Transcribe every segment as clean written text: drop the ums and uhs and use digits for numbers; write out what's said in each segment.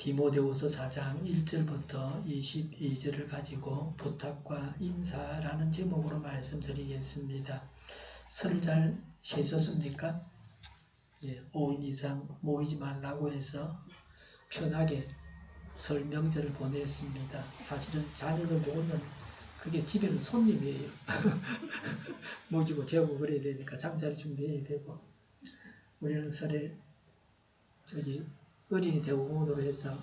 디모데후서 4장 1절부터 22절을 가지고 부탁과 인사라는 제목으로 말씀드리겠습니다. 설을 잘 세셨습니까? 5인 이상 모이지 말라고 해서 편하게 설 명절을 보냈습니다. 사실은 자녀들 보고는 그게 집에는 손님이에요. 모시고 재우고 그래야 되니까 잠자리 준비해야 되고, 우리는 설에 어린이 대공원으로 해서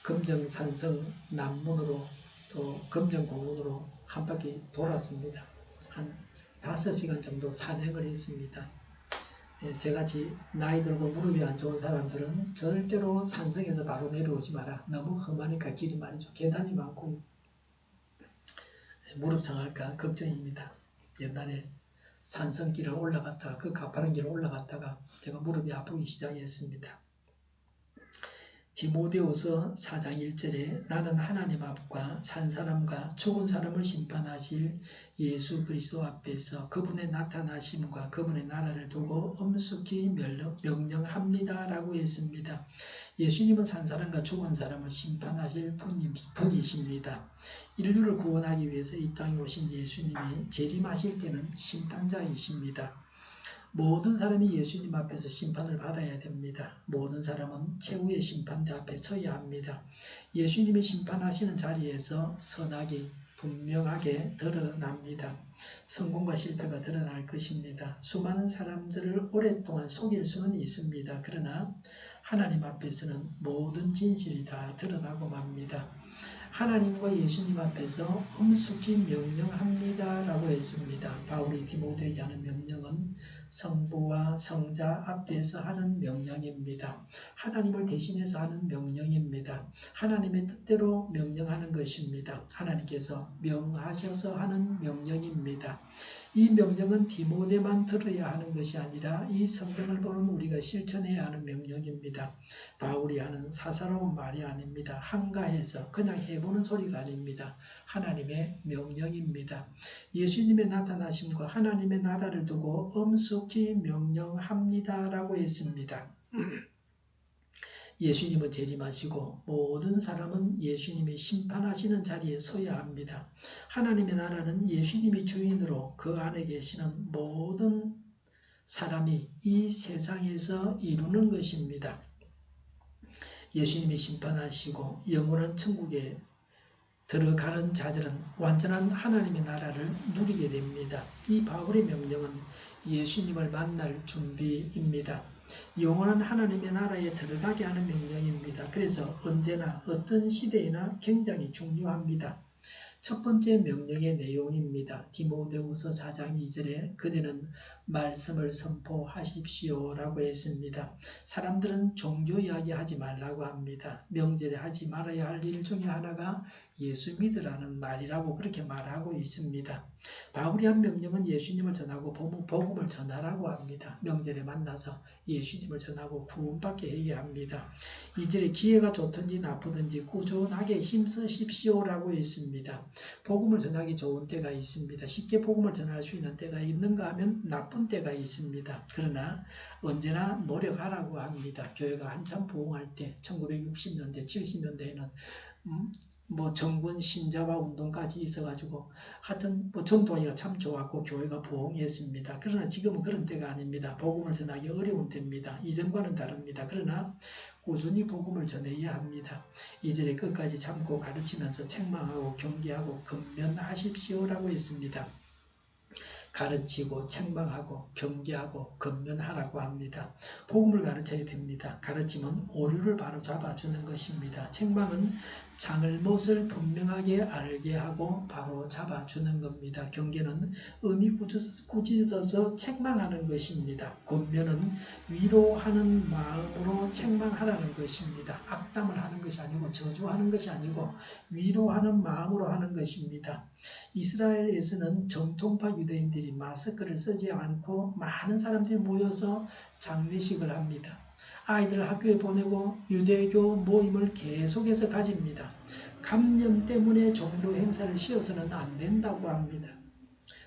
금정산성 남문으로 또 금정공원으로 한 바퀴 돌았습니다. 한 5시간 정도 산행을 했습니다. 저같이 나이 들고 무릎이 안 좋은 사람들은 절대로 산성에서 바로 내려오지 마라. 너무 험하니까 길이 말이죠. 계단이 많고 무릎 상할까 걱정입니다. 옛날에 산성길을 올라갔다가 그 가파른 길을 올라갔다가 제가 무릎이 아프기 시작했습니다. 디모데후서 4장 1절에 나는 하나님 앞과 산 사람과 죽은 사람을 심판하실 예수 그리스도 앞에서 그분의 나타나심과 그분의 나라를 두고 엄숙히 명령합니다 라고 했습니다. 예수님은 산 사람과 죽은 사람을 심판하실 분이십니다. 인류를 구원하기 위해서 이 땅에 오신 예수님이 재림하실 때는 심판자이십니다. 모든 사람이 예수님 앞에서 심판을 받아야 됩니다. 모든 사람은 최후의 심판대 앞에 서야 합니다. 예수님이 심판하시는 자리에서 선악이 분명하게 드러납니다. 성공과 실패가 드러날 것입니다. 수많은 사람들을 오랫동안 속일 수는 있습니다. 그러나 하나님 앞에서는 모든 진실이 다 드러나고 맙니다. 하나님과 예수님 앞에서 엄숙히 명령합니다 라고 했습니다. 바울이 디모데에게 하는 명령은 성부와 성자 앞에서 하는 명령입니다. 하나님을 대신해서 하는 명령입니다. 하나님의 뜻대로 명령하는 것입니다. 하나님께서 명하셔서 하는 명령입니다. 이 명령은 디모데만 들어야 하는 것이 아니라 이 성경을 보는 우리가 실천해야 하는 명령입니다. 바울이 하는 사사로운 말이 아닙니다. 한가해서 그냥 해보는 소리가 아닙니다. 하나님의 명령입니다. 예수님의 나타나심과 하나님의 나라를 두고 엄숙히 명령합니다 라고 했습니다. 예수님은 재림하시고 모든 사람은 예수님이 심판하시는 자리에 서야 합니다. 하나님의 나라는 예수님이 주인으로 그 안에 계시는 모든 사람이 이 세상에서 이루는 것입니다. 예수님이 심판하시고 영원한 천국에 들어가는 자들은 완전한 하나님의 나라를 누리게 됩니다. 이 바울의 명령은 예수님을 만날 준비입니다. 영원한 하나님의 나라에 들어가게 하는 명령입니다. 그래서 언제나 어떤 시대에나 굉장히 중요합니다. 첫 번째 명령의 내용입니다. 디모데후서 4장 2절에 그대는 말씀을 선포하십시오 라고 했습니다. 사람들은 종교 이야기하지 말라고 합니다. 명절에 하지 말아야 할 일 중에 하나가 예수 믿으라는 말이라고 그렇게 말하고 있습니다. 바울이 한 명령은 예수님을 전하고 복음을 전하라고 합니다. 명절에 만나서 예수님을 전하고 구원받게 해야 합니다. 2절에 기회가 좋든지 나쁘든지 꾸준하게 힘쓰십시오 라고 했습니다. 복음을 전하기 좋은 때가 있습니다. 쉽게 복음을 전할 수 있는 때가 있는가 하면 나쁜 때가 있습니다. 그러나 언제나 노력하라고 합니다. 교회가 한참 부흥할 때 1960년대 70년대에는 정군 신자와 운동까지 있어가지고 하여튼 전도하기가 참 좋았고 교회가 부흥했습니다. 그러나 지금은 그런 때가 아닙니다. 복음을 전하기 어려운 때입니다. 이전과는 다릅니다. 그러나 꾸준히 복음을 전해야 합니다. 2절에 끝까지 참고 가르치면서 책망하고 경계하고 권면하십시오라고 했습니다. 가르치고 책망하고 경계하고 권면하라고 합니다. 복음을 가르쳐야 됩니다. 가르치면 오류를 바로 잡아주는 것입니다. 책망은 잘못을 분명하게 알게 하고 바로 잡아주는 겁니다. 경계는 의미 꾸짖어서 책망하는 것입니다. 권면은 위로하는 마음으로 책망하라는 것입니다. 악담을 하는 것이 아니고 저주하는 것이 아니고 위로하는 마음으로 하는 것입니다. 이스라엘에서는 정통파 유대인들이 마스크를 쓰지 않고 많은 사람들이 모여서 장례식을 합니다. 아이들 학교에 보내고 유대교 모임을 계속해서 가집니다. 감염 때문에 종교 행사를 쉬어서는 안 된다고 합니다.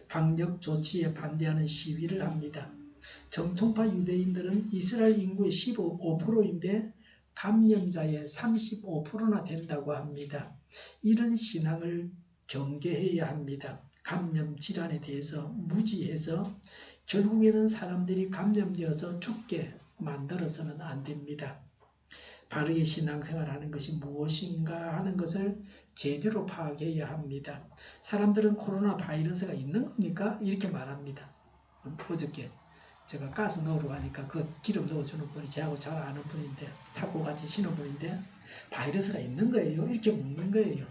방역 조치에 반대하는 시위를 합니다. 정통파 유대인들은 이스라엘 인구의 15%인데 감염자의 35%나 된다고 합니다. 이런 신앙을 경계해야 합니다. 감염 질환에 대해서 무지해서 결국에는 사람들이 감염되어서 죽게 만들어서는 안 됩니다. 바르게 신앙생활하는 것이 무엇인가 하는 것을 제대로 파악해야 합니다. 사람들은 코로나 바이러스가 있는 겁니까? 이렇게 말합니다. 어저께 제가 가스 넣으러 가니까 그 기름 넣어주는 분이 저하고 잘 아는 분인데 타고 같이 신은 분인데 바이러스가 있는 거예요? 이렇게 묻는 거예요.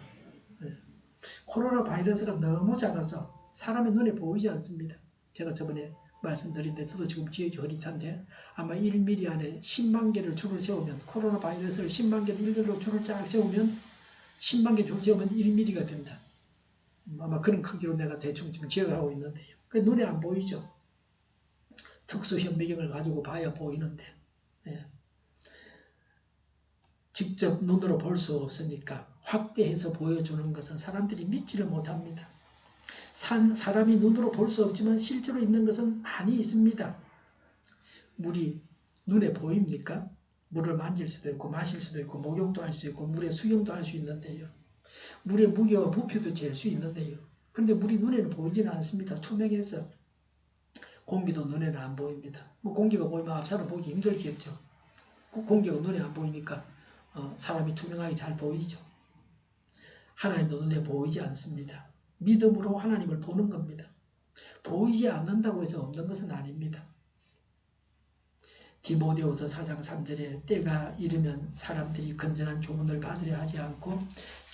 코로나 바이러스가 너무 작아서 사람의 눈에 보이지 않습니다. 제가 저번에 말씀드린 데 저도 지금 기억이 흐릿한데 아마 1mm 안에 10만 개를 줄을 세우면 코로나 바이러스를 10만 개 일렬로 줄을 쫙 세우면 10만 개 줄 세우면 1mm가 된다. 아마 그런 크기로 내가 대충 지금 기억하고 있는데요. 눈에 안 보이죠. 특수 현미경을 가지고 봐야 보이는데 직접 눈으로 볼 수 없으니까 확대해서 보여주는 것은 사람들이 믿지를 못합니다. 사람이 눈으로 볼 수 없지만 실제로 있는 것은 많이 있습니다. 물이 눈에 보입니까? 물을 만질 수도 있고 마실 수도 있고 목욕도 할 수 있고 물에 수영도 할 수 있는데요. 물의 무게와 부피도 잴 수 있는데요. 그런데 물이 눈에는 보이지는 않습니다. 투명해서. 공기도 눈에는 안 보입니다. 공기가 보이면 앞사람 보기 힘들겠죠. 공기가 눈에 안 보이니까 사람이 투명하게 잘 보이죠. 하나님도 눈에 보이지 않습니다. 믿음으로 하나님을 보는 겁니다. 보이지 않는다고 해서 없는 것은 아닙니다. 디모데후서 4장 3절에 때가 이르면 사람들이 건전한 교훈을 받으려 하지 않고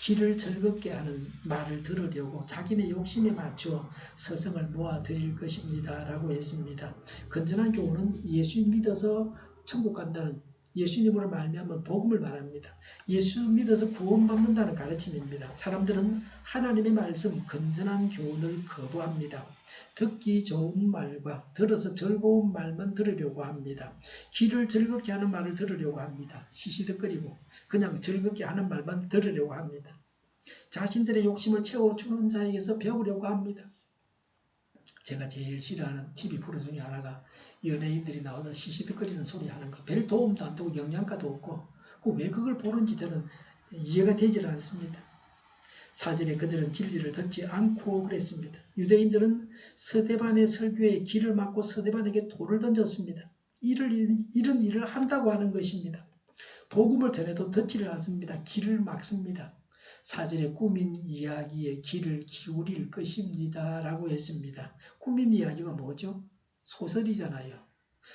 귀를 즐겁게 하는 말을 들으려고 자기네 욕심에 맞추어 서성을 모아 드릴 것입니다 라고 했습니다. 건전한 교훈은 예수 믿어서 천국 간다는 예수님으로 말미암아 복음을 말합니다. 예수 믿어서 구원받는다는 가르침입니다. 사람들은 하나님의 말씀 건전한 교훈을 거부합니다. 듣기 좋은 말과 들어서 즐거운 말만 들으려고 합니다. 귀를 즐겁게 하는 말을 들으려고 합니다. 시시득거리고 그냥 즐겁게 하는 말만 들으려고 합니다. 자신들의 욕심을 채워주는 자에게서 배우려고 합니다. 제가 제일 싫어하는 TV 프로 중에 하나가 연예인들이 나와서 시시득거리는 소리 하는 거. 별 도움도 안 되고 영양가도 없고 왜 그걸 보는지 저는 이해가 되질 않습니다. 4절에 그들은 진리를 듣지 않고 그랬습니다. 유대인들은 서대반의 설교에 길을 막고 서대반에게 돌을 던졌습니다. 이런 일을 한다고 하는 것입니다. 복음을 전해도 듣지를 않습니다. 길을 막습니다. 4절에 꾸민 이야기에 귀를 기울일 것입니다 라고 했습니다. 꾸민 이야기가 뭐죠? 소설이잖아요.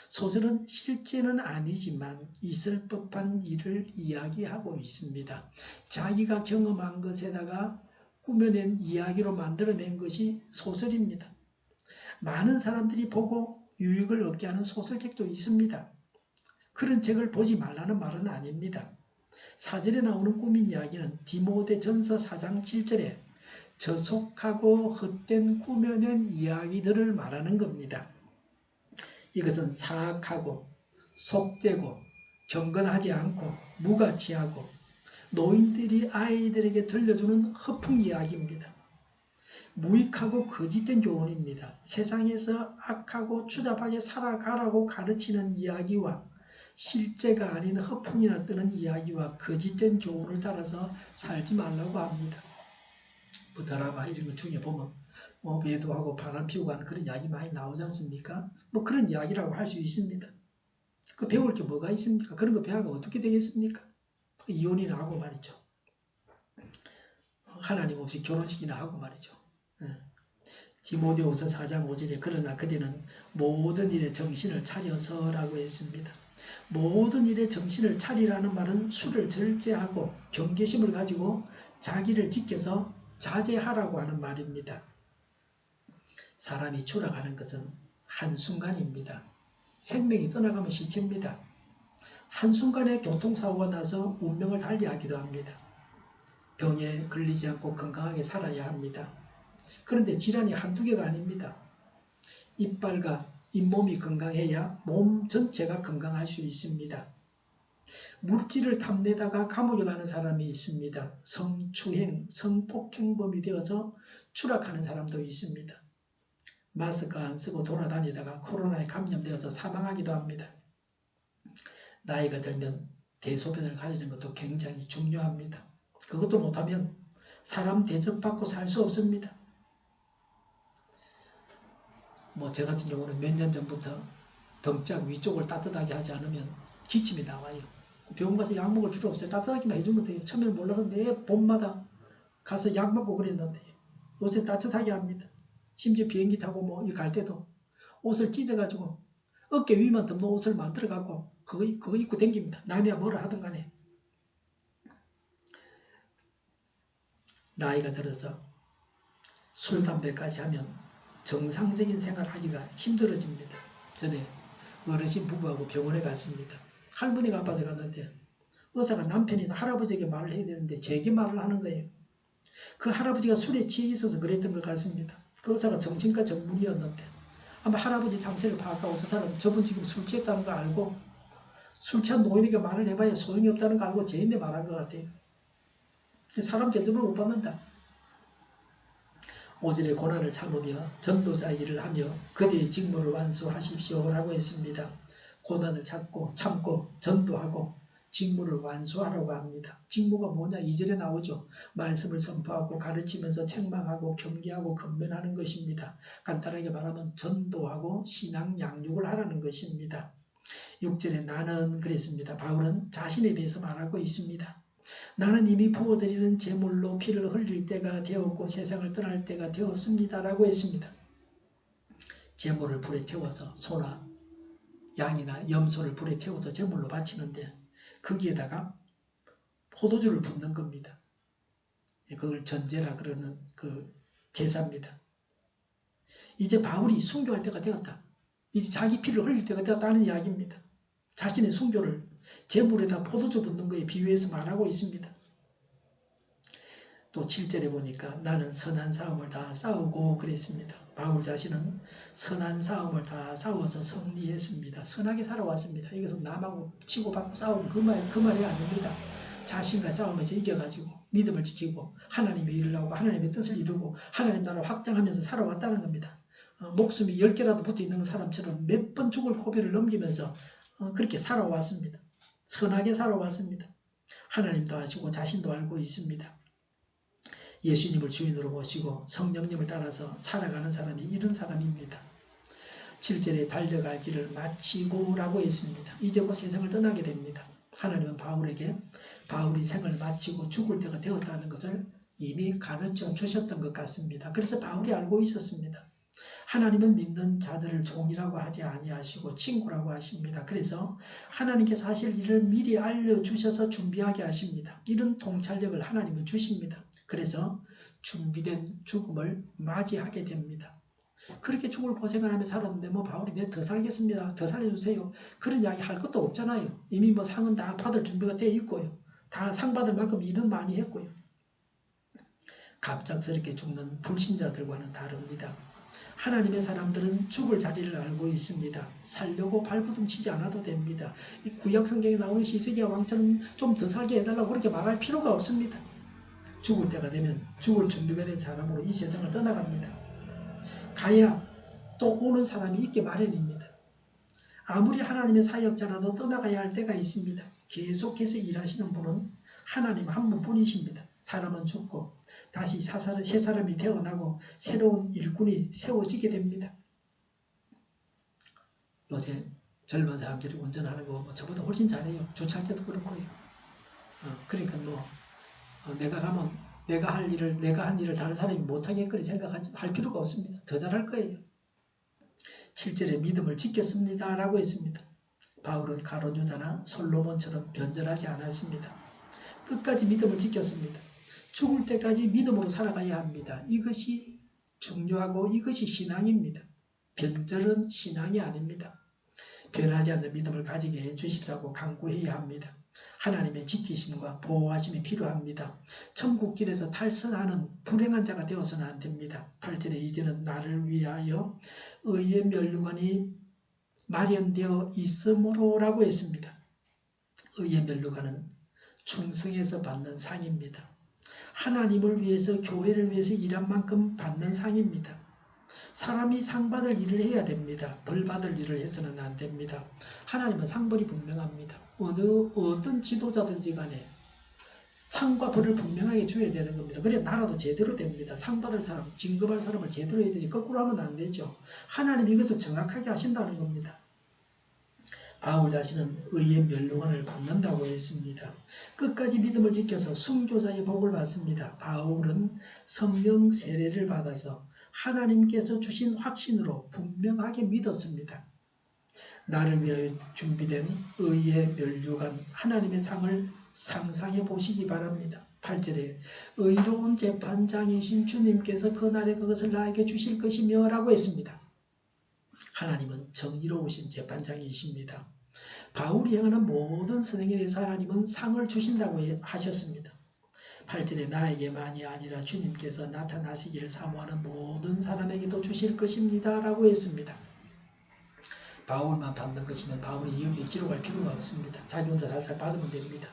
소설은 실제는 아니지만 있을 법한 일을 이야기하고 있습니다. 자기가 경험한 것에다가 꾸며낸 이야기로 만들어낸 것이 소설입니다. 많은 사람들이 보고 유익을 얻게 하는 소설책도 있습니다. 그런 책을 보지 말라는 말은 아닙니다. 4절에 나오는 꾸민 이야기는 디모데전서 4장 7절에 저속하고 헛된 꾸며낸 이야기들을 말하는 겁니다. 이것은 사악하고 속되고 경건하지 않고 무가치하고 노인들이 아이들에게 들려주는 허풍 이야기입니다. 무익하고 거짓된 교훈입니다. 세상에서 악하고 추잡하게 살아가라고 가르치는 이야기와 실제가 아닌 허풍이나 뜨는 이야기와 거짓된 교훈을 따라서 살지 말라고 합니다. 드라마 이런 것 중에 보면 외도하고 바람 피우고 하는 그런 이야기 많이 나오지 않습니까? 그런 이야기라고 할 수 있습니다. 그 배울 게 뭐가 있습니까? 그런 거 배워가 어떻게 되겠습니까? 이혼이나 하고 말이죠. 하나님 없이 결혼식이나 하고 말이죠. 디모데후서 4장 5절에 그러나 그대는 모든 일에 정신을 차려서라고 했습니다. 모든 일에 정신을 차리라는 말은 술을 절제하고 경계심을 가지고 자기를 지켜서 자제하라고 하는 말입니다. 사람이 추락하는 것은 한순간입니다. 생명이 떠나가면 시체입니다. 한순간에 교통사고가 나서 운명을 달리하기도 합니다. 병에 걸리지 않고 건강하게 살아야 합니다. 그런데 질환이 한두 개가 아닙니다. 이빨과 잇몸이 건강해야 몸 전체가 건강할 수 있습니다. 물질을 탐내다가 감옥에 가는 사람이 있습니다. 성추행, 성폭행범이 되어서 추락하는 사람도 있습니다. 마스크 안 쓰고 돌아다니다가 코로나에 감염되어서 사망하기도 합니다. 나이가 들면 대소변을 가리는 것도 굉장히 중요합니다. 그것도 못하면 사람 대접받고 살 수 없습니다. 저 같은 경우는 몇 년 전부터 등짝 위쪽을 따뜻하게 하지 않으면 기침이 나와요. 병원 가서 약 먹을 필요 없어요. 따뜻하게만 해주면 돼요. 처음에는 몰라서 매 봄마다 가서 약 먹고 그랬는데 요새 따뜻하게 합니다. 심지어 비행기 타고 갈 때도 옷을 찢어가지고 어깨 위만 덮는 옷을 만들어갖고 그거 입고 댕깁니다. 남이야 뭐라 하든 간에. 나이가 들어서 술, 담배까지 하면 정상적인 생활하기가 힘들어집니다. 전에 어르신 부부하고 병원에 갔습니다. 할머니가 아파서 갔는데 의사가 남편이나 할아버지에게 말을 해야 되는데 제게 말을 하는 거예요. 그 할아버지가 술에 취해 있어서 그랬던 것 같습니다. 그 의사가 정신과 전문의였는데 아마 할아버지 상태를 파악하고 저분 지금 술 취했다는 거 알고 술 취한 노인에게 말을 해봐야 소용이 없다는 거 알고 제인데 말한 것 같아요. 사람 대접을 못 받는다. 오전에 고난을 참으며 전도자 일을 하며 그대의 직무를 완수하십시오라고 했습니다. 고난을 참고 전도하고 직무를 완수하라고 합니다. 직무가 뭐냐? 2절에 나오죠. 말씀을 선포하고 가르치면서 책망하고 경계하고 건면하는 것입니다. 간단하게 말하면 전도하고 신앙 양육을 하라는 것입니다. 6절에 나는 그랬습니다. 바울은 자신에 대해서 말하고 있습니다. 나는 이미 부어드리는 제물로 피를 흘릴 때가 되었고 세상을 떠날 때가 되었습니다 라고 했습니다. 제물을 불에 태워서 소나 양이나 염소를 불에 태워서 제물로 바치는데 거기에다가 포도주를 붓는 겁니다. 그걸 전제라 그러는 그 제사입니다. 이제 바울이 순교할 때가 되었다. 이제 자기 피를 흘릴 때가 되었다는 이야기입니다. 자신의 순교를 제물에다 포도주 붓는 거에 비유해서 말하고 있습니다. 또 7절에 보니까 나는 선한 싸움을 다 싸우고 그랬습니다. 바울 자신은 선한 싸움을 다 싸워서 승리했습니다. 선하게 살아왔습니다. 이것은 남하고 치고받고 싸우는 그 말이 아닙니다. 자신과 싸우면서 이겨가지고 믿음을 지키고 하나님의 일을 하고 하나님의 뜻을 이루고 하나님 나라를 확장하면서 살아왔다는 겁니다. 목숨이 10개라도 붙어있는 사람처럼 몇 번 죽을 고비를 넘기면서 그렇게 살아왔습니다. 선하게 살아왔습니다. 하나님도 아시고 자신도 알고 있습니다. 예수님을 주인으로 모시고 성령님을 따라서 살아가는 사람이 이런 사람입니다. 7절에 달려갈 길을 마치고 라고 했습니다. 이제 곧 세상을 떠나게 됩니다. 하나님은 바울에게 바울이 생을 마치고 죽을 때가 되었다는 것을 이미 가르쳐 주셨던 것 같습니다. 그래서 바울이 알고 있었습니다. 하나님은 믿는 자들을 종이라고 하지 아니하시고 친구라고 하십니다. 그래서 하나님께서 하실 일을 미리 알려주셔서 준비하게 하십니다. 이런 통찰력을 하나님은 주십니다. 그래서 준비된 죽음을 맞이하게 됩니다. 그렇게 죽을 고생을 하며 살았는데 바울이 내 더 살겠습니다. 더 살려주세요. 그런 이야기 할 것도 없잖아요. 이미 상은 다 받을 준비가 되어 있고요. 다 상 받을 만큼 일은 많이 했고요. 갑작스럽게 죽는 불신자들과는 다릅니다. 하나님의 사람들은 죽을 자리를 알고 있습니다. 살려고 발버둥 치지 않아도 됩니다. 이 구약 성경에 나오는 히스기야 왕처럼 좀 더 살게 해달라고 그렇게 말할 필요가 없습니다. 죽을 때가 되면 죽을 준비가 된 사람으로 이 세상을 떠나갑니다. 가야 또 오는 사람이 있게 마련입니다. 아무리 하나님의 사역자라도 떠나가야 할 때가 있습니다. 계속해서 일하시는 분은 하나님 한 분뿐이십니다. 사람은 죽고 다시 새 사람이 태어나고 새로운 일꾼이 세워지게 됩니다. 요새 젊은 사람들이 운전하는 거 저보다 훨씬 잘해요. 주차할 때도 그렇고요. 그러니까 내가 가면 내가 한 일을 다른 사람이 못하겠거니 생각할 필요가 없습니다. 더 잘할 거예요. 7절에 믿음을 지켰습니다 라고 했습니다. 바울은 가룟유다나 솔로몬처럼 변절하지 않았습니다. 끝까지 믿음을 지켰습니다. 죽을 때까지 믿음으로 살아가야 합니다. 이것이 중요하고 이것이 신앙입니다. 변절은 신앙이 아닙니다. 변하지 않는 믿음을 가지게 해주십사고 간구해야 합니다. 하나님의 지키심과 보호하심이 필요합니다. 천국길에서 탈선하는 불행한 자가 되어서는 안 됩니다. 8절에 이제는 나를 위하여 의의 면류관이 마련되어 있으므로 라고 했습니다. 의의 면류관은 충성에서 받는 상입니다. 하나님을 위해서 교회를 위해서 일한 만큼 받는 상입니다. 사람이 상 받을 일을 해야 됩니다. 벌 받을 일을 해서는 안 됩니다. 하나님은 상벌이 분명합니다. 어떤 지도자든지 간에 상과 벌을 분명하게 줘야 되는 겁니다. 그래야 나라도 제대로 됩니다. 상 받을 사람, 진급할 사람을 제대로 해야 되지 거꾸로 하면 안 되죠. 하나님이 이것을 정확하게 하신다는 겁니다. 바울 자신은 의의 멸류관을 받는다고 했습니다. 끝까지 믿음을 지켜서 순교자의 복을 받습니다. 바울은 성령 세례를 받아서 하나님께서 주신 확신으로 분명하게 믿었습니다. 나를 위하여 준비된 의의 멸류관 하나님의 상을 상상해 보시기 바랍니다. 8절에 의로운 재판장이신 주님께서 그날에 그것을 나에게 주실 것이며 라고 했습니다. 하나님은 정의로우신 재판장이십니다. 바울이 행하는 모든 선행에 대해서 하나님은 상을 주신다고 하셨습니다. 8절에 나에게만이 아니라 주님께서 나타나시기를 사모하는 모든 사람에게도 주실 것입니다 라고 했습니다. 바울만 받는 것이면 바울이 여기에 기록할 필요가 없습니다. 자기 혼자 살짝 받으면 됩니다.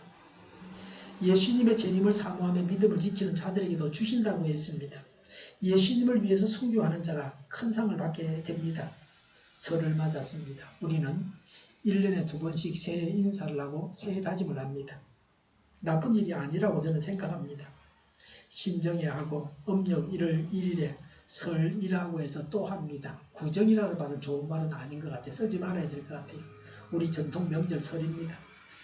예수님의 재림을 사모하며 믿음을 지키는 자들에게도 주신다고 했습니다. 예수님을 위해서 순교하는 자가 큰 상을 받게 됩니다. 설을 맞았습니다. 우리는 1년에 2번씩 새해 인사를 하고 새해 다짐을 합니다. 나쁜 일이 아니라고 저는 생각합니다. 신정에 하고 음력 1월 1일에 설이라고 해서 또 합니다. 구정이라는 말은 좋은 말은 아닌 것 같아요. 쓰지 말아야 될 것 같아요. 우리 전통 명절 설입니다.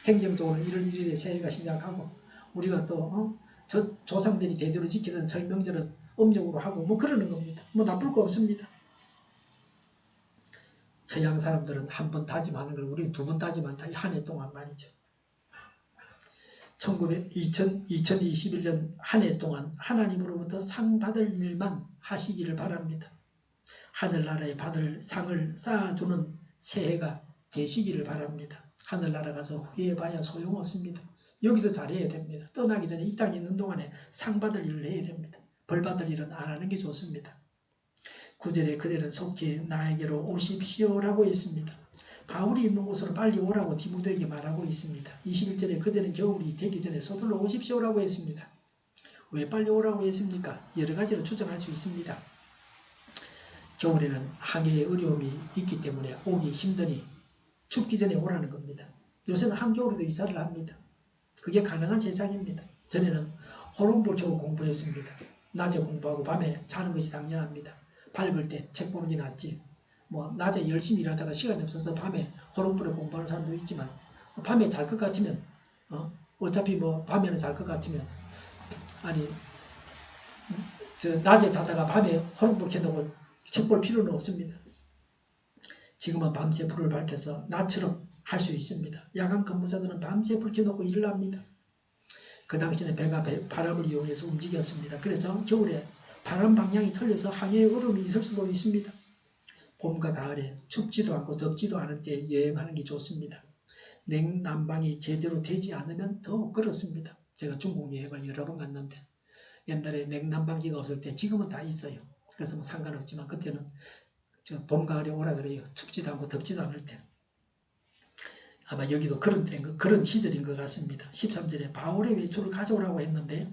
행정적으로 1월 1일에 새해가 시작하고 우리가 또 조상들이 대대로 지키던 설 명절은 음력으로 하고 뭐 그러는 겁니다. 뭐 나쁠 거 없습니다. 서양 사람들은 한 번 다짐하는 걸 우리는 2번 다짐한다. 한 해 동안 말이죠. 2021년 한 해 동안 하나님으로부터 상 받을 일만 하시기를 바랍니다. 하늘나라에 받을 상을 쌓아두는 새해가 되시기를 바랍니다. 하늘나라 가서 후회해봐야 소용없습니다. 여기서 잘해야 됩니다. 떠나기 전에 이 땅에 있는 동안에 상 받을 일을 해야 됩니다. 벌 받을 일은 안 하는 게 좋습니다. 9절에 그들은 속히 나에게로 오십시오라고 했습니다. 바울이 있는 곳으로 빨리 오라고 디모데에게 말하고 있습니다. 21절에 그들은 겨울이 되기 전에 서둘러 오십시오라고 했습니다. 왜 빨리 오라고 했습니까? 여러 가지로 추정할 수 있습니다. 겨울에는 항해의 어려움이 있기 때문에 오기 힘드니 춥기 전에 오라는 겁니다. 요새는 한겨울에도 이사를 합니다. 그게 가능한 세상입니다. 전에는 호롱불 켜고 공부했습니다. 낮에 공부하고 밤에 자는 것이 당연합니다. 밝을 때 책 보는 게 낫지. 뭐 낮에 열심히 일하다가 시간이 없어서 밤에 호롱불에 공부하는 사람도 있지만 밤에 잘 것 같으면 어차피 뭐 밤에는 잘 것 같으면 아니 낮에 자다가 밤에 호롱불 켜놓고 책 볼 필요는 없습니다. 지금은 밤새 불을 밝혀서 나처럼 할 수 있습니다. 야간 근무자들은 밤새 불 켜놓고 일을 합니다. 그 당시에는 배가 바람을 이용해서 움직였습니다. 그래서 겨울에 바람 방향이 틀려서 항해의 얼음이 있을 수도 있습니다. 봄과 가을에 춥지도 않고 덥지도 않을 때 여행하는 게 좋습니다. 냉난방이 제대로 되지 않으면 더욱 그렇습니다. 제가 중국 여행을 여러 번 갔는데 옛날에 냉난방기가 없을 때 지금은 다 있어요. 그래서 뭐 상관없지만 그때는 봄, 가을에 오라 그래요. 춥지도 않고 덥지도 않을 때. 아마 여기도 그런 시절인 것 같습니다. 13절에 바울의 외투를 가져오라고 했는데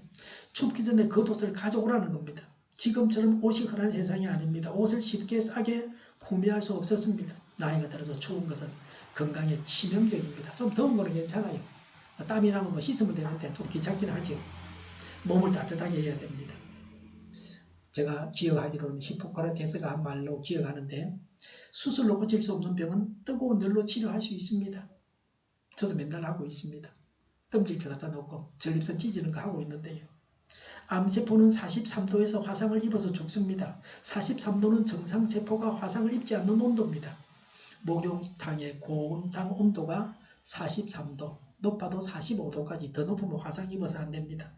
춥기 전에 겉옷을 가져오라는 겁니다. 지금처럼 옷이 흔한 세상이 아닙니다. 옷을 쉽게 싸게 구매할 수 없었습니다. 나이가 들어서 추운 것은 건강에 치명적입니다. 좀 더운 거는 괜찮아요. 땀이 나면 뭐 씻으면 되는데 좀 귀찮긴 하죠. 몸을 따뜻하게 해야 됩니다. 제가 기억하기로는 히포크라테스가 한 말로 기억하는데 수술로 고칠 수 없는 병은 뜨거운 열로 치료할 수 있습니다. 저도 맨날 하고 있습니다. 뜸질겨 갖다 놓고 전립선 찢어지는 거 하고 있는데요. 암세포는 43도에서 화상을 입어서 죽습니다. 43도는 정상세포가 화상을 입지 않는 온도입니다. 목욕탕의 고온탕 온도가 43도, 높아도 45도까지 더 높으면 화상 입어서 안 됩니다.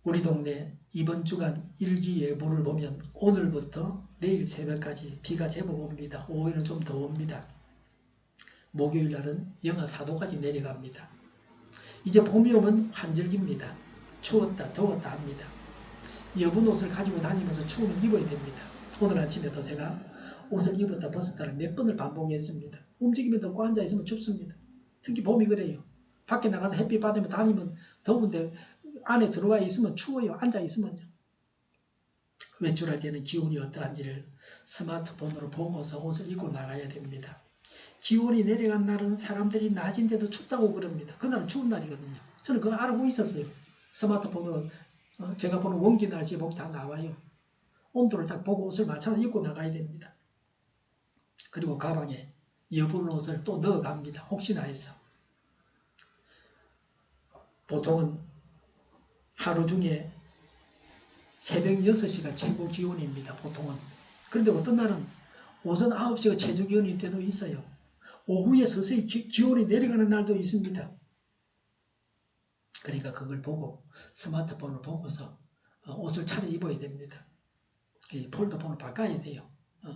우리 동네 이번 주간 일기예보를 보면 오늘부터 내일 새벽까지 비가 제법 옵니다. 5일은 좀 더 옵니다. 목요일 날은 영하 4도까지 내려갑니다. 이제 봄이 오면 한절기입니다. 추웠다 더웠다 합니다. 여분 옷을 가지고 다니면서 추우면 입어야 됩니다. 오늘 아침에도 제가 옷을 입었다 벗었다를 몇 번을 반복했습니다. 움직이면 덥고 앉아있으면 춥습니다. 특히 봄이 그래요. 밖에 나가서 햇빛 받으면 다니면 더운데 안에 들어와 있으면 추워요. 앉아있으면요. 외출할 때는 기온이 어떠한지를 스마트폰으로 보고서 옷을 입고 나가야 됩니다. 기온이 내려간 날은 사람들이 낮인데도 춥다고 그럽니다. 그날은 추운 날이거든요. 저는 그거 알고 있었어요. 스마트폰으로 제가 보는 원기 날씨 보면 다 나와요. 온도를 딱 보고 옷을 맞춰서 입고 나가야 됩니다. 그리고 가방에 여분 옷을 또 넣어갑니다. 혹시나 해서. 보통은 하루 중에 새벽 6시가 최고 기온입니다. 보통은. 그런데 어떤 날은 오전 9시가 최저 기온일 때도 있어요. 오후에 서서히 기온이 내려가는 날도 있습니다. 그러니까 그걸 보고 스마트폰을 보고서 옷을 차려입어야 됩니다. 폴더폰을 바꿔야 돼요.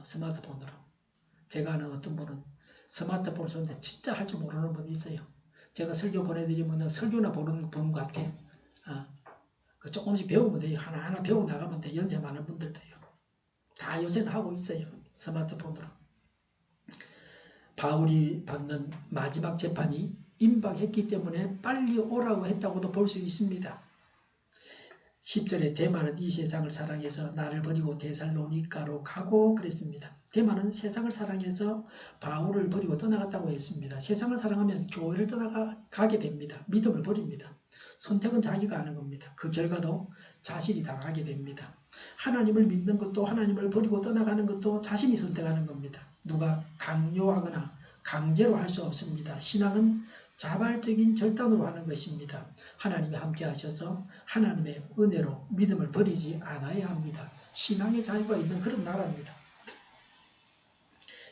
스마트폰으로. 제가 아는 어떤 분은 스마트폰을 쓰는데 진짜 할 줄 모르는 분이 있어요. 제가 설교 보내드리면 설교나 보는 분 같아. 조금씩 배우면 돼요. 하나하나 배우고 나가면 돼. 연세 많은 분들도요. 다 요새는 하고 있어요. 스마트폰으로. 바울이 받는 마지막 재판이 임박했기 때문에 빨리 오라고 했다고도 볼 수 있습니다. 10절에 대만은 이 세상을 사랑해서 나를 버리고 데살로니가로 가고 그랬습니다. 대만은 세상을 사랑해서 바울을 버리고 떠나갔다고 했습니다. 세상을 사랑하면 교회를 떠나가게 됩니다. 믿음을 버립니다. 선택은 자기가 하는 겁니다. 그 결과도 자신이 당하게 됩니다. 하나님을 믿는 것도 하나님을 버리고 떠나가는 것도 자신이 선택하는 겁니다. 누가 강요하거나 강제로 할 수 없습니다. 신앙은 자발적인 결단으로 하는 것입니다. 하나님이 함께 하셔서 하나님의 은혜로 믿음을 버리지 않아야 합니다. 신앙의 자유가 있는 그런 나라입니다.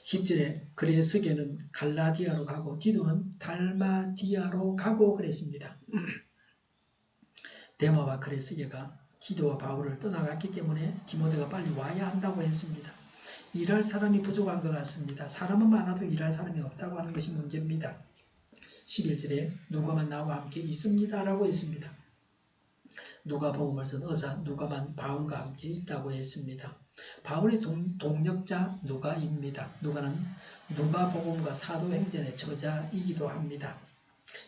10절에 그래 스게는 갈라디아로 가고 디도는 달마디아로 가고 그랬습니다. 데마와 그레스게가 디도와 바울을 떠나갔기 때문에 디모데가 빨리 와야 한다고 했습니다. 일할 사람이 부족한 것 같습니다. 사람은 많아도 일할 사람이 없다고 하는 것이 문제입니다. 11절에 누가만 나와 함께 있습니다 라고 했습니다. 누가복음을 쓴 의사 누가만 바울과 함께 있다고 했습니다. 바울의 동력자 누가입니다. 누가는 누가복음과 사도행전의 저자이기도 합니다.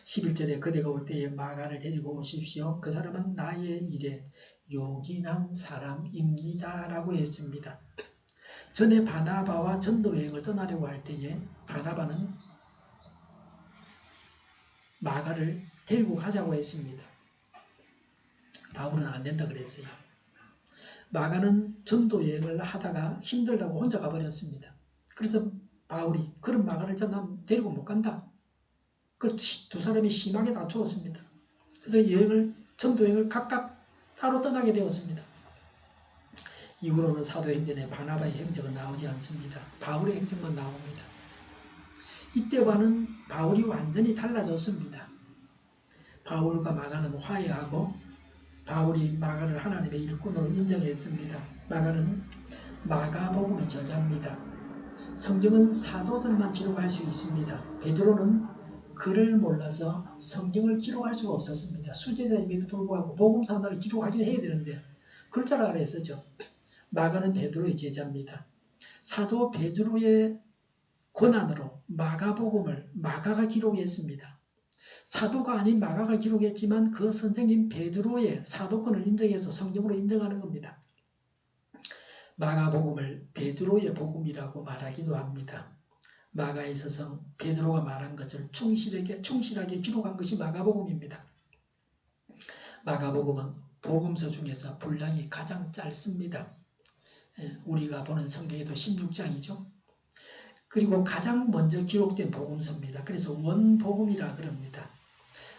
11절에 그대가 올 때에 마가를 데리고 오십시오. 그 사람은 나의 일에 요긴한 사람입니다 라고 했습니다. 전에 바나바와 전도여행을 떠나려고 할 때에 바나바는 마가를 데리고 가자고 했습니다. 바울은 안 된다 그랬어요. 마가는 전도여행을 하다가 힘들다고 혼자 가버렸습니다. 그래서 바울이 그런 마가를 난 데리고 못 간다. 그 두 사람이 심하게 다투었습니다. 그래서 전도여행을 각각 따로 떠나게 되었습니다. 이후로는 사도행전에 바나바의 행적은 나오지 않습니다. 바울의 행적만 나옵니다. 이때와는 바울이 완전히 달라졌습니다. 바울과 마가는 화해하고 바울이 마가를 하나님의 일꾼으로 인정했습니다. 마가는 마가복음의 저자입니다. 성경은 사도들만 기록할 수 있습니다. 베드로는 글을 몰라서 성경을 기록할 수가 없었습니다. 수제자임에도 불구하고 복음서 하나를 기록하긴 해야 되는데 글자를 알아야 쓰죠. 마가는 베드로의 제자입니다. 사도 베드로의 권한으로 마가복음을 마가가 기록했습니다. 사도가 아닌 마가가 기록했지만 그 선생님 베드로의 사도권을 인정해서 성경으로 인정하는 겁니다. 마가복음을 베드로의 복음이라고 말하기도 합니다. 마가에 있어서 베드로가 말한 것을 충실하게 기록한 것이 마가복음입니다. 마가복음은 복음서 중에서 분량이 가장 짧습니다. 우리가 보는 성경에도 16장이죠. 그리고 가장 먼저 기록된 복음서입니다. 그래서 원복음이라 그럽니다.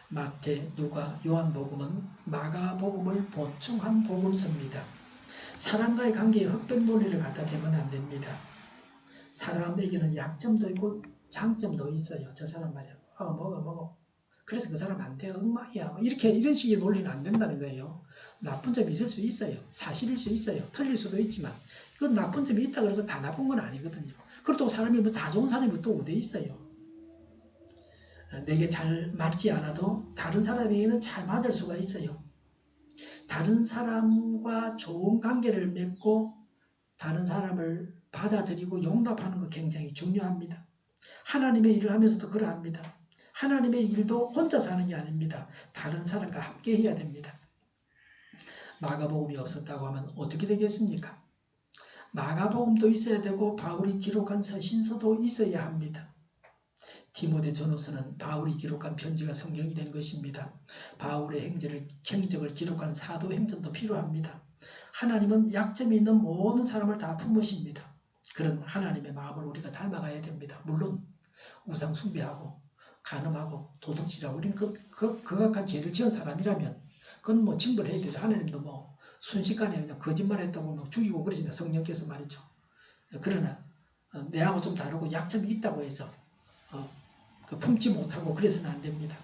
마태, 누가, 요한복음은 마가복음을 보충한 복음서입니다. 사람과의 관계에 흑백 논리를 갖다 대면 안 됩니다. 사람에게는 약점도 있고 장점도 있어요. 저 사람 말이야. 먹어. 그래서 그 사람 안 돼. 엉망이야. 이런 식의 논리는 안 된다는 거예요. 나쁜 점이 있을 수 있어요. 사실일 수 있어요. 틀릴 수도 있지만 그건 나쁜 점이 있다 그래서 다 나쁜 건 아니거든요. 그렇다고 사람이 다 좋은 사람이 또 어디 있어요. 내게 잘 맞지 않아도 다른 사람에게는 잘 맞을 수가 있어요. 다른 사람과 좋은 관계를 맺고 다른 사람을 받아들이고 용납하는 거 굉장히 중요합니다. 하나님의 일을 하면서도 그러합니다. 하나님의 일도 혼자 사는 게 아닙니다. 다른 사람과 함께 해야 됩니다. 마가복음이 없었다고 하면 어떻게 되겠습니까? 마가복음도 있어야 되고 바울이 기록한 서신서도 있어야 합니다. 디모데 전후서는 바울이 기록한 편지가 성경이 된 것입니다. 바울의 행적을 기록한 사도행전도 필요합니다. 하나님은 약점이 있는 모든 사람을 다 품으십니다. 그런 하나님의 마음을 우리가 닮아가야 됩니다. 물론 우상 숭배하고 간음하고 도둑질하고 우린 극악한 죄를 지은 사람이라면 그건 뭐 징벌해야 되죠. 하나님도 뭐 순식간에 그냥 거짓말했다고 막 죽이고 그러신다. 성령께서 말이죠. 그러나 내하고 좀 다르고 약점이 있다고 해서 품지 못하고 그래서는 안 됩니다.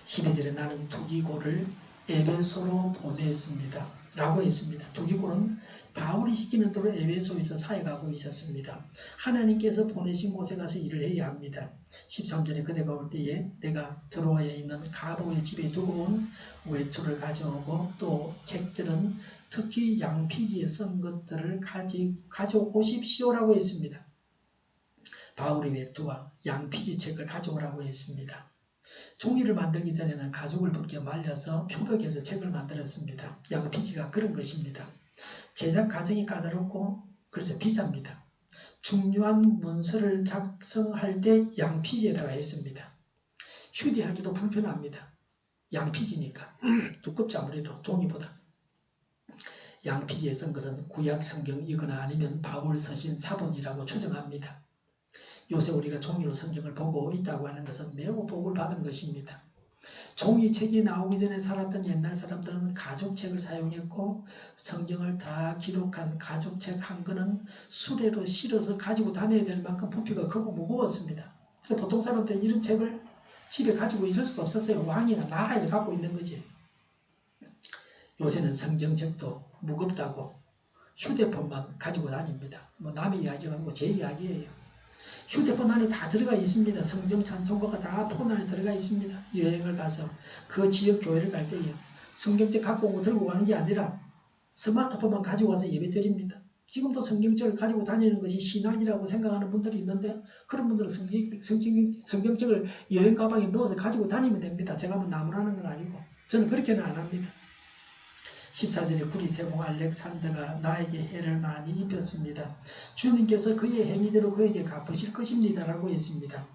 12절에 나는 두기고를 에베소로 보냈습니다. 라고 했습니다. 두기고는 바울이 시키는 대로 에베소에서 사역하고 있었습니다. 하나님께서 보내신 곳에 가서 일을 해야 합니다. 13절에 그대가 올 때에 내가 드로아에 있는 가보의 집에 두고 온 외투를 가져오고 또 책들은 특히 양피지에 쓴 것들을 가져오십시오라고 했습니다. 바울의 외투와 양피지 책을 가져오라고 했습니다. 종이를 만들기 전에는 가죽을 벗겨 말려서 표백해서 책을 만들었습니다. 양피지가 그런 것입니다. 제작 과정이 까다롭고 그래서 비쌉니다. 중요한 문서를 작성할 때 양피지에다가 했습니다. 휴대하기도 불편합니다. 양피지니까 두껍지 아무래도 종이보다. 양피지에 쓴 것은 구약 성경이거나 아니면 바울 서신 사본이라고 추정합니다. 요새 우리가 종이로 성경을 보고 있다고 하는 것은 매우 복을 받은 것입니다. 종이책이 나오기 전에 살았던 옛날 사람들은 가죽책을 사용했고 성경을 다 기록한 가죽책 한 권은 수레로 실어서 가지고 다녀야 될 만큼 부피가 크고 무거웠습니다. 그래서 보통 사람들은 이런 책을 집에 가지고 있을 수가 없었어요. 왕이나 나라에서 갖고 있는 거지. 요새는 성경책도 무겁다고 휴대폰만 가지고 다닙니다. 뭐 남의 이야기가 아니고 제 이야기예요. 휴대폰 안에 다 들어가 있습니다. 성경 찬송가가 다 폰 안에 들어가 있습니다. 여행을 가서 그 지역 교회를 갈 때에 성경책 갖고 오고 들고 가는 게 아니라 스마트폰만 가지고 와서 예배 드립니다. 지금도 성경책을 가지고 다니는 것이 신앙이라고 생각하는 분들이 있는데 그런 분들은 성경책을 여행 가방에 넣어서 가지고 다니면 됩니다. 제가 뭐 나무라는 건 아니고 저는 그렇게는 안 합니다. 14절에 구리세공 알렉산더가 나에게 해를 많이 입혔습니다. 주님께서 그의 행위대로 그에게 갚으실 것입니다. 라고 했습니다.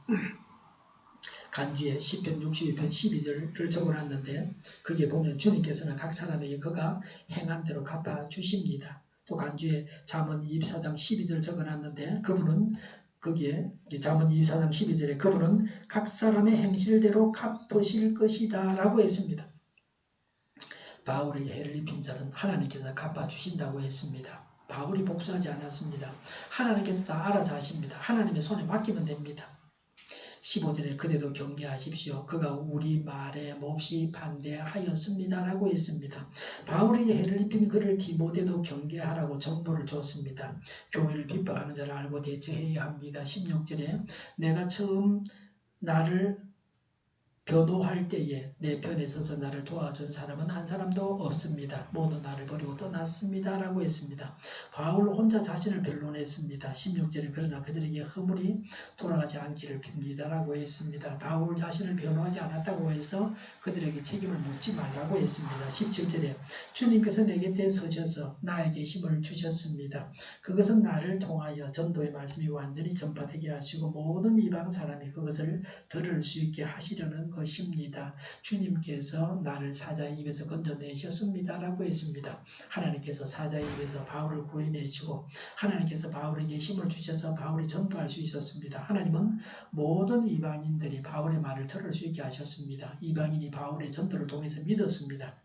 간주에 시편 62편 12절을 적어놨는데 거기에 보면 주님께서는 각 사람에게 그가 행한 대로 갚아주십니다. 또 간주에 잠언 24장 12절 적어놨는데 그분은 거기에 잠언 24장 12절에 그분은 각 사람의 행실대로 갚으실 것이다 라고 했습니다. 바울에게 해를 입힌 자는 하나님께서 갚아주신다고 했습니다. 바울이 복수하지 않았습니다. 하나님께서 다 알아서 하십니다. 하나님의 손에 맡기면 됩니다. 15절에 그대도 경계하십시오. 그가 우리 말에 몹시 반대하였습니다. 라고 했습니다. 바울에게 해를 입힌 그를 디모데도 경계하라고 정보를 줬습니다. 교회를 핍박하는 자를 알고 대처해야 합니다. 16절에 내가 처음 나를 변호할 때에 내 편에 서서 나를 도와준 사람은 한 사람도 없습니다. 모두 나를 버리고 떠났습니다. 라고 했습니다. 바울 혼자 자신을 변론했습니다. 16절에 그러나 그들에게 허물이 돌아가지 않기를 빕니다. 라고 했습니다. 바울 자신을 변호하지 않았다고 해서 그들에게 책임을 묻지 말라고 했습니다. 17절에 주님께서 내 곁에 서셔서 나에게 힘을 주셨습니다. 그것은 나를 통하여 전도의 말씀이 완전히 전파되게 하시고 모든 이방 사람이 그것을 들을 수 있게 하시려는 것입니다. 주님께서 나를 사자의 입에서 건져내셨습니다. 라고 했습니다. 하나님께서 사자의 입에서 바울을 구해내시고 하나님께서 바울에게 힘을 주셔서 바울이 전도할 수 있었습니다. 하나님은 모든 이방인들이 바울의 말을 들을 수 있게 하셨습니다. 이방인이 바울의 전도를 통해서 믿었습니다.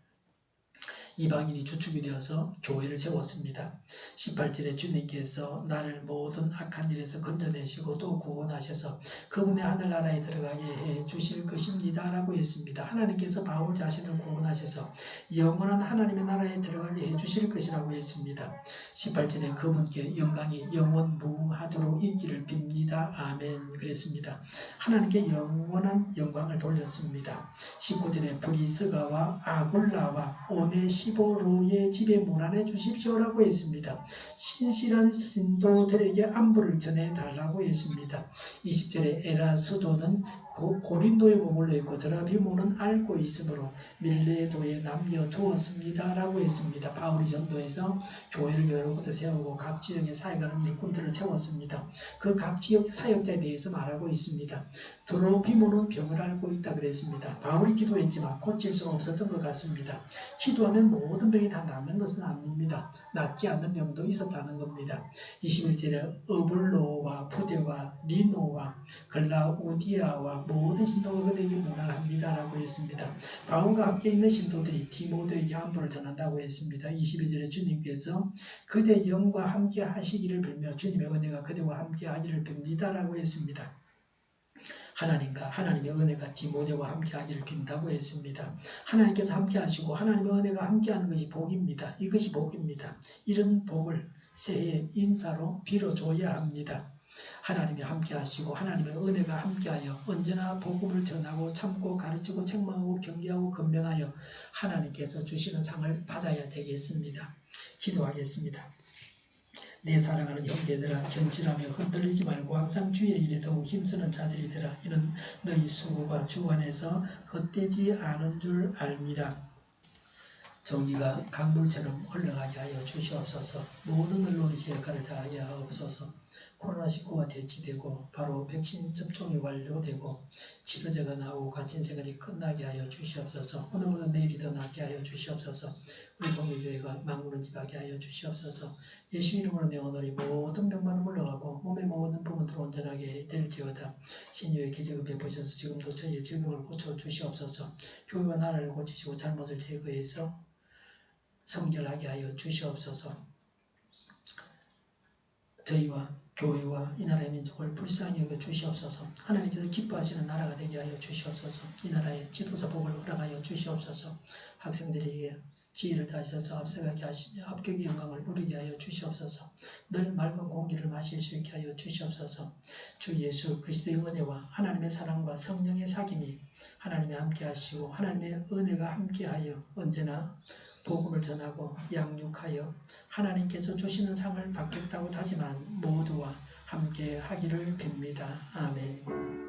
이방인이 주축이 되어서 교회를 세웠습니다. 18절에 주님께서 나를 모든 악한 일에서 건져내시고 또 구원하셔서 그분의 하늘나라에 들어가게 해 주실 것입니다. 라고 했습니다. 하나님께서 바울 자신을 구원하셔서 영원한 하나님의 나라에 들어가게 해 주실 것이라고 했습니다. 18절에 그분께 영광이 영원무하도록 있기를 빕니다. 아멘. 그랬습니다. 하나님께 영원한 영광을 돌렸습니다. 19절에 브리스가와 아굴라와 오네시 15로의 집에 문안해 주십시오라고 했습니다. 신실한 신도들에게 안부를 전해달라고 했습니다. 20절에 에라스도는 고린도에 머물러 있고 드라비모는 앓고 있으므로 밀레도에 남겨두었습니다 라고 했습니다. 바울이 전도해서 교회를 여러 곳에 세우고 각 지역에 사역하는 일꾼들을 세웠습니다. 그 각 지역 사역자에 대해서 말하고 있습니다. 드로피모는 병을 앓고 있다 그랬습니다. 바울이 기도했지만 고칠 수 없었던 것 같습니다. 기도하면 모든 병이 다 낫는 것은 아닙니다. 낫지 않는 병도 있었다는 겁니다. 21절에 어블로와 푸데와 리노와 글라우디아와 모든 신도가 그들에게 문안합니다 라고 했습니다. 바울과 함께 있는 신도들이 디모데에게 안부를 전한다고 했습니다. 22절에 주님께서 그대 영과 함께 하시기를 빌며 주님의 은혜가 그대와 함께 하기를 빕니다 라고 했습니다. 하나님과 하나님의 은혜가 디모데와 함께 하기를 빈다고 했습니다. 하나님께서 함께 하시고 하나님의 은혜가 함께 하는 것이 복입니다. 이것이 복입니다. 이런 복을 새해 인사로 빌어줘야 합니다. 하나님이 함께 하시고 하나님의 은혜가 함께하여 언제나 복음을 전하고 참고 가르치고 책망하고 경계하고 건면하여 하나님께서 주시는 상을 받아야 되겠습니다. 기도하겠습니다. 내 사랑하는 형제들아, 견실하며 흔들리지 말고 항상 주의 일에 더욱 힘쓰는 자들이 되라. 이는 너희 수고가 주 안에서 헛되지 않은 줄 알미라. 정의가 강물처럼 흘러가게 하여 주시옵소서. 모든 언론이 제 역할을 다하게 하옵소서. 코로나19가 대치되고 바로 백신 접종이 완료되고 치료제가 나오고 갇힌 생활이 끝나게 하여 주시옵소서. 오늘보다 내일이 더 낫게 하여 주시옵소서. 우리 동일교회가 망군을 집하게 하여 주시옵소서. 예수 이름으로 명하노니 모든 병만은 물러가고 몸의 모든 부분들을 온전하게 될지어다. 신유의 기적을 베푸셔서 지금도 저희의 질병을 고쳐 주시옵소서. 교회와 나라를 고치시고 잘못을 제거해서 성결하게 하여 주시옵소서. 저희와 교회와 이 나라의 민족을 불쌍히 여겨 주시옵소서. 하나님께서 기뻐하시는 나라가 되게 하여 주시옵소서. 이 나라의 지도자 복을 허락하여 주시옵소서. 학생들에게 지혜를 다하셔서 앞서가게 하시며 합격의 영광을 누리게 하여 주시옵소서. 늘 맑은 공기를 마실 수 있게 하여 주시옵소서. 주 예수 그리스도의 은혜와 하나님의 사랑과 성령의 사귐이 하나님이 함께 하시고 하나님의 은혜가 함께 하여 언제나 복음을 전하고 양육하여 하나님께서 주시는 상을 받겠다고 다짐한 모두와 함께 하기를 빕니다. 아멘.